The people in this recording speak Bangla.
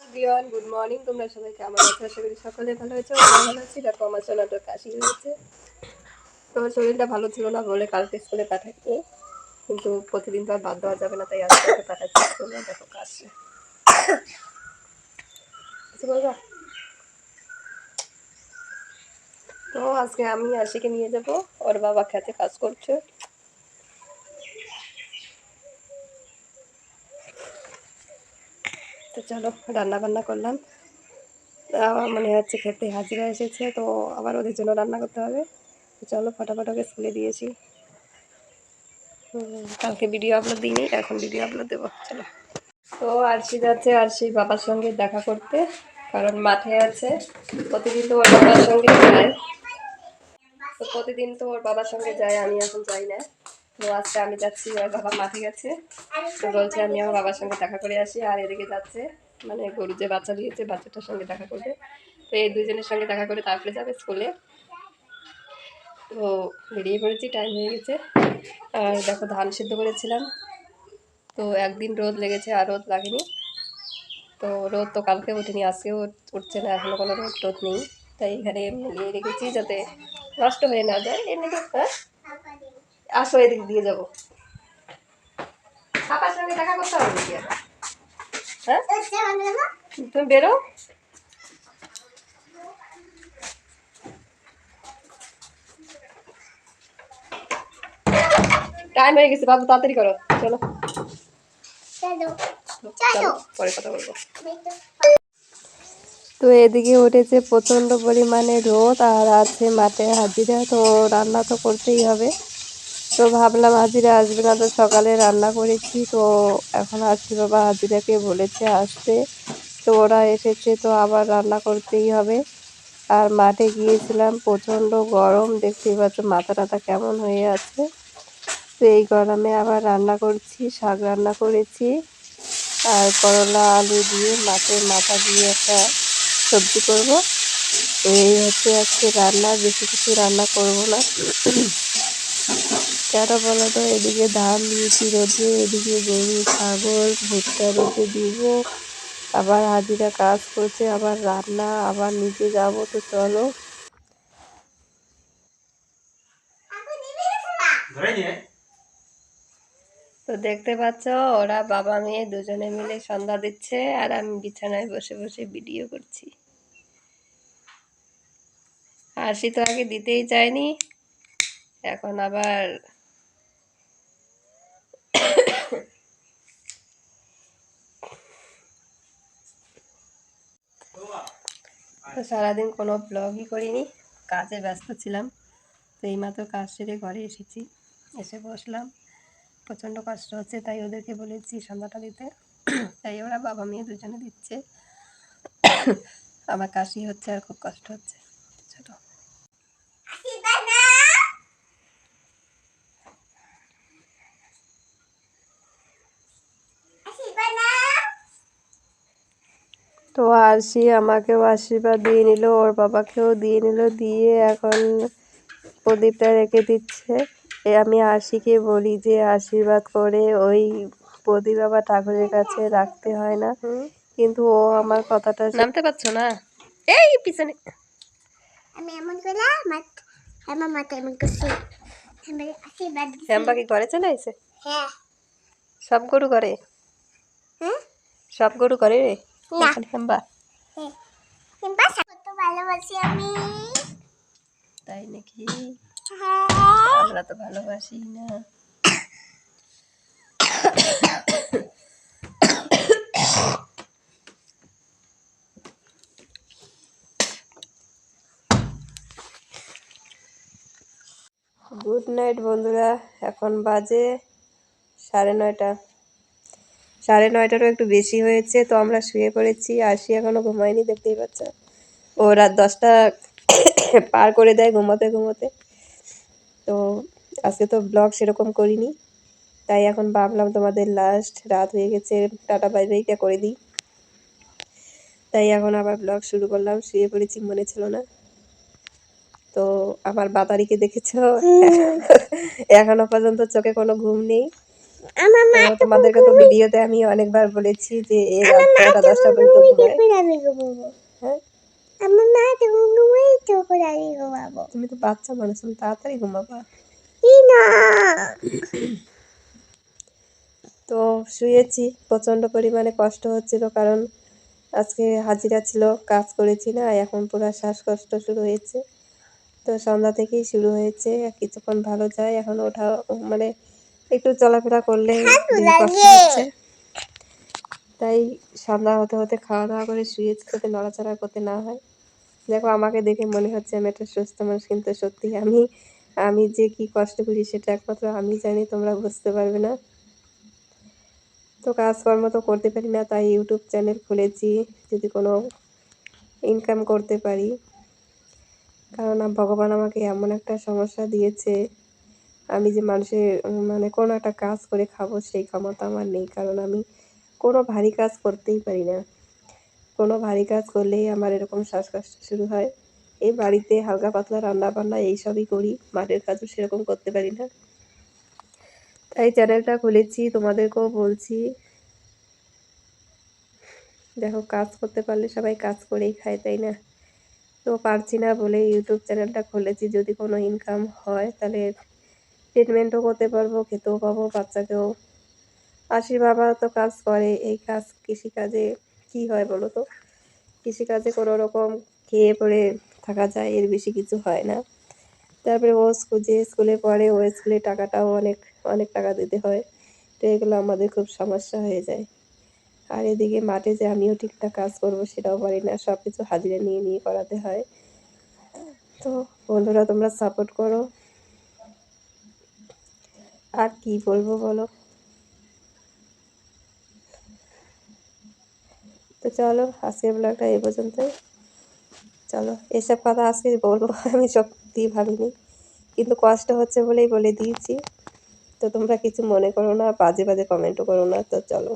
Everyone, good morning. তোমরা সবাই কেমন আছো? আশা করি সকলে ভালো আছো। আমরা ভালো আছি। দেখো আমার সোনাটার কাশি হয়েছে, তো শরীরটা ভালো ছিল না বলে কালকে স্কুলে পাঠাচ্ছি, কিন্তু প্রতিদিন তো আর বাদ দেওয়া যাবে না, তাই আজকে ওকে পাঠাচ্ছি স্কুলে। দেখো কাশি। কিছু বলবা? তো আজকে আমি আশিকে নিয়ে যাব, ওর বাবা খেতে কাজ করছে। তো চলো, রান্না বান্না করলাম। আমার মনে হচ্ছে খেতে হাজিরা এসেছে, তো আবার ওদের জন্য রান্না করতে হবে। তো চলো, ফটাফট ওকে স্কুলে দিয়েছি। কালকে ভিডিও আপলোড দিইনি, এখন ভিডিও আপলোড দেবো। চলো। তো আরশি যাচ্ছে আরশির বাবার সঙ্গে দেখা করতে, কারণ মাঠে আছে। প্রতিদিন তো ওর বাবার সঙ্গে যায়, আমি এখন যাই না। তো আজকে আমি যাচ্ছি, ওর বাবা মাঠে গেছে, তো বলছে আমি আমার বাবার সঙ্গে দেখা করে আসি। আর এদিকে যাচ্ছে, মানে গরু যে বাচ্চা দিয়েছে, বাচ্চাটার সঙ্গে দেখা করবে। তো এই দুজনের সঙ্গে দেখা করে তারপরে যাবে স্কুলে। তো বেরিয়ে পড়েছি, টাইম হয়ে গেছে। আর দেখো ধান সিদ্ধ করেছিলাম, তো একদিন রোদ লেগেছে আর রোদ লাগেনি। তো রোদ তো কালকে ওঠেনি, আজকেও উঠছে না, এখনও কোনো রোদ নেই। তাই এখানে নিয়ে রেখেছি যাতে নষ্ট হয়ে না যায়। এমনি তো আসো, এদিক দিয়ে যাবো। পাপার সঙ্গে দেখা করতে হবে নাকি? হ্যাঁ, তুমি বেরো। টাইম হয়ে গেছে বাবু, তাড়াতাড়ি করো। চলো চলো, পরে কথা বলবো। তো এদিকে উঠেছে প্রচণ্ড পরিমাণে রোদ, আর আছে মাঠে হাজিরা, তো রান্না তো করতেই হবে। তো ভাবলাম হাজিরা আসবে না, তো সকালে রান্না করেছি, তো এখন আসছি বাবা হাজিরাকে বলেছে আসতে, তো ওরা এসেছে, তো আবার রান্না করতেই হবে। আর মাঠে গিয়েছিলাম, প্রচণ্ড গরম, দেখতেই পাচ্ছ মাথা টাথা কেমন হয়ে আছে। তো এই গরমে আবার রান্না করছি, শাক রান্না করেছি, আর করলা আলু দিয়ে মাছের মাথা দিয়ে একটা সবজি করব। তো এই হচ্ছে আজকে রান্না, বেশি কিছু রান্না করব না। কেন বলো তো, এদিকে ধান দিয়েছি রোদে, এদিকে গরু ছাগল ভুট্টা রোদে দিব, আবার হাজিরা কাজ করছে, আবার রান্না, আবার নিচে যাব। তো চলো। তো দেখতে পাচ্ছ ওরা বাবা মেয়ে দুজনে মিলে সন্ধ্যা দিচ্ছে, আর আমি বিছানায় বসে বসে ভিডিও করছি। আরশি তো আগে দিতেই চায়নি, এখন আবার তো সারাদিন কোনো ব্লগই করিনি, কাজে ব্যস্ত ছিলাম। তো এইমাত্র কাজ সেরে ঘরে এসেছি, এসে বসলাম। প্রচণ্ড কষ্ট হচ্ছে, তাই ওদেরকে বলেছি সন্ধ্যাটা দিতে। তাই ওরা বাবা মেয়ে দুজনে দিচ্ছে। আমার কাশি হচ্ছে আর খুব কষ্ট হচ্ছে। ছোটো তো আরশি আমাকেও আশীর্বাদ দিয়ে নিল, ওর বাবাকেও দিয়ে নিল, দিয়ে এখন প্রদীপটা রেখে দিচ্ছে। আমি আরশিকে বলি যে আশীর্বাদ করে ওই প্রদীপ আবার ঠাকুরের কাছে রাখতে হয় না, কিন্তু ও আমার কথাটা নামতে পারছো না। এই পিছনে আমি এমন করে আমার মাথা এমন করছি, আশীর্বাদ দিছি। হেম্বা কি ঘরে চলে এসেছে? হ্যাঁ। সব গরু করে? হ্যাঁ, সব গরু করে রে না, হেম্বা। হ্যাঁ, হেম্বা কত ভালোবাসি আমি। তাই নাকি? আমরা তো ভালোবাসি না। গুড নাইট বন্ধুরা, এখন বাজে 9:30। 9:30টারও একটু বেশি হয়েছে, তো আমরা শুয়ে পড়েছি। আরশি এখনও ঘুমায়নি, দেখতেই পাচ্ছ। ও রাত 10টা পার করে দেয় ঘুমোতে ঘুমোতে। তো আজকে তো ব্লগ সেরকম করিনি, তাই এখন ভাবলাম তোমাদের লাস্ট রাত হয়ে গেছে, টাটা বাই বাইটা করে দিই। তাই এখন আবার ব্লগ শুরু করলাম। শুয়ে পড়েছি, মনে ছিল না। তো আমার বাতারিকে দেখেছ, এখনো পর্যন্ত চোখে কোনো ঘুম নেই। তো তোমাদেরকে তো ভিডিওতে আমি অনেকবার বলেছি যে এই রাত 9টা 10টা পর্যন্ত ঘুমায়। হ্যাঁ তুমি তো বাচ্চা মানুষ, তুমি তাড়াতাড়ি ঘুমাবা। তো শুয়েছি, প্রচণ্ড পরিমাণে কষ্ট হচ্ছিল, কারণ আজকে হাজিরা ছিল, কাজ করেছি না, এখন পুরো শ্বাসকষ্ট শুরু হয়েছে। তো সন্ধ্যা থেকেই শুরু হয়েছে, কিছুক্ষণ ভালো যায়, এখন ওঠা মানে একটু চলাফেরা করলে কষ্ট হচ্ছে, তাই সন্ধ্যা হতে হতে খাওয়া দাওয়া করে শুয়েছি যাতে নড়াচড়া করতে না হয়। দেখো আমাকে দেখে মনে হচ্ছে আমি একটা সুস্থ মানুষ, কিন্তু সত্যি আমি যে কি কষ্ট করি সেটা একমাত্র আমি জানি, তোমরা বুঝতে পারবে না। তো কাজকর্ম তো করতে পারি না, তাই ইউটিউব চ্যানেল খুলেছি যদি কোনো ইনকাম করতে পারি, কারণ ভগবান আমাকে এমন একটা সমস্যা দিয়েছে, আমি যে মানুষের মানে কোনো একটা কাজ করে খাবো সেই ক্ষমতা আমার নেই, কারণ আমি কোনো ভারী কাজ করতেই পারি না। কোনো ভারী কাজ করলেই আমার এরকম শ্বাসকষ্ট শুরু হয়। এই বাড়িতে হালকা পাতলা রান্না বান্না এইসবই করি, মাঠের কাজও সেরকম করতে পারি না। তাই চ্যানেলটা খুলেছি, তোমাদেরকেও বলছি, দেখো কাজ করতে পারলে সবাই কাজ করেই খায়, তাই না? তো পারছি না বলে ইউটিউব চ্যানেলটা খুলেছি, যদি কোনো ইনকাম হয় তাহলে ট্রিটমেন্টও করতে পারবো, খেতেও পাবো, বাচ্চাকেও। আশির বাবা তো কাজ করে, এই কাজ কৃষিকাজে কী হয় বলো তো? কৃষিকাজে কোনো রকম খেয়ে পরে থাকা যায়, এর বেশি কিছু হয় না। তারপরে ও যে স্কুলে পড়ে, ও স্কুলে টাকাটাও অনেক অনেক টাকা দিতে হয়, তো এগুলো আমাদের খুব সমস্যা হয়ে যায়। আর এদিকে মাঠে যে আমিও ঠিকঠাক কাজ করবো সেটাও পারি না, সব কিছু হাজিরা নিয়ে নিয়ে করাতে হয়। তো বন্ধুরা তোমরা সাপোর্ট করো, আর কি বলবো বলো। তো চলো আজকের ব্লগটা এই পর্যন্তই। চলো, এসব কথা আজকে বলবো আমি সত্যি ভাবিনি, কিন্তু কষ্ট হচ্ছে বলেই বলে দিয়েছি। তো তোমরা কিছু মনে করো না, বাজে বাজে কমেন্টও করো না। তো চলো।